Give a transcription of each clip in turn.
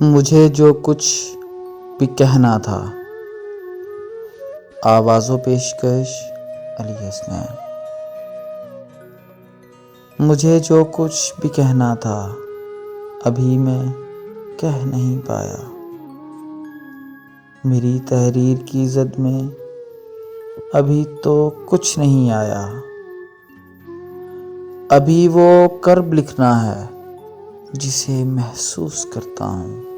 مجھے جو کچھ بھی کہنا تھا۔ آواز و پیشکش علی حسنین۔ مجھے جو کچھ بھی کہنا تھا ابھی میں کہہ نہیں پایا۔ میری تحریر کی زد میں ابھی تو کچھ نہیں آیا۔ ابھی وہ کرب لکھنا ہے جسے محسوس کرتا ہوں۔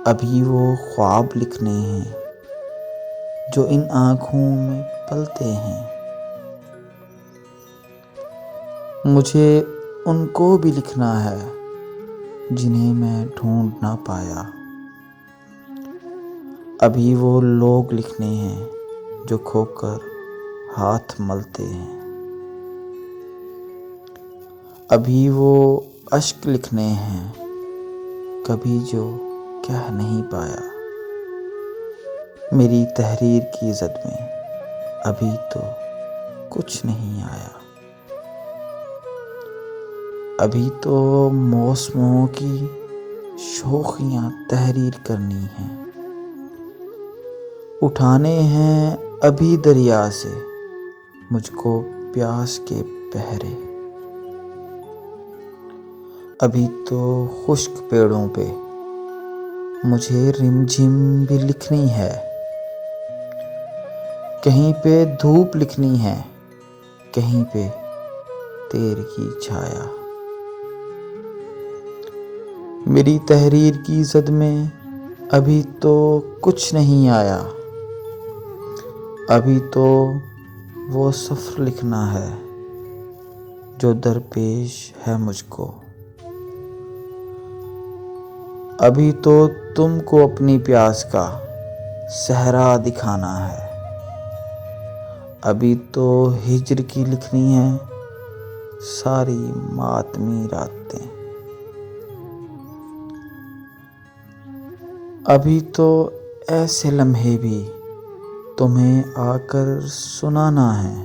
ابھی وہ خواب لکھنے ہیں جو ان آنکھوں میں پلتے ہیں۔ مجھے ان کو بھی لکھنا ہے جنہیں میں ڈھونڈ نہ پایا۔ ابھی وہ لوگ لکھنے ہیں جو کھو کر ہاتھ ملتے ہیں۔ ابھی وہ اشک لکھنے ہیں کبھی جو کہہ نہیں پایا۔ میری تحریر کی زد میں ابھی تو کچھ نہیں آیا۔ ابھی تو موسموں کی شوخیاں تحریر کرنی ہیں۔ اٹھانے ہیں ابھی دریا سے مجھ کو پیاس کے پہرے۔ ابھی تو خشک پیڑوں پہ مجھے رم جھم بھی لکھنی ہے۔ کہیں پہ دھوپ لکھنی ہے، کہیں پہ تیر کی چھایا۔ میری تحریر کی زد میں ابھی تو کچھ نہیں آیا۔ ابھی تو وہ سفر لکھنا ہے جو درپیش ہے مجھ کو۔ ابھی تو تم کو اپنی پیاس کا صحرا دکھانا ہے۔ ابھی تو ہجر کی لکھنی ہے ساری ماتمی راتیں۔ ابھی تو ایسے لمحے بھی تمہیں آ کر سنانا ہے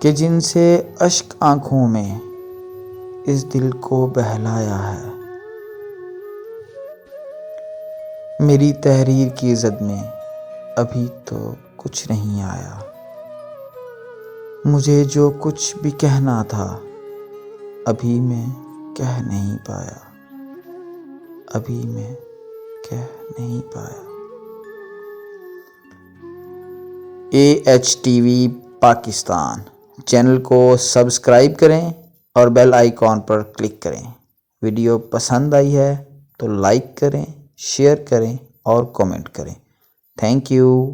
کہ جن سے اشک آنکھوں میں اس دل کو بہلایا ہے۔ میری تحریر کی زد میں ابھی تو کچھ نہیں آیا۔ مجھے جو کچھ بھی کہنا تھا ابھی میں کہہ نہیں پایا۔ ابھی میں کہہ نہیں پایا۔ AHTV پاکستان چینل کو سبسکرائب کریں اور بیل آئیکن پر کلک کریں۔ ویڈیو پسند آئی ہے تو لائک کریں، شیئر کریں اور کمنٹ کریں۔ Thank you.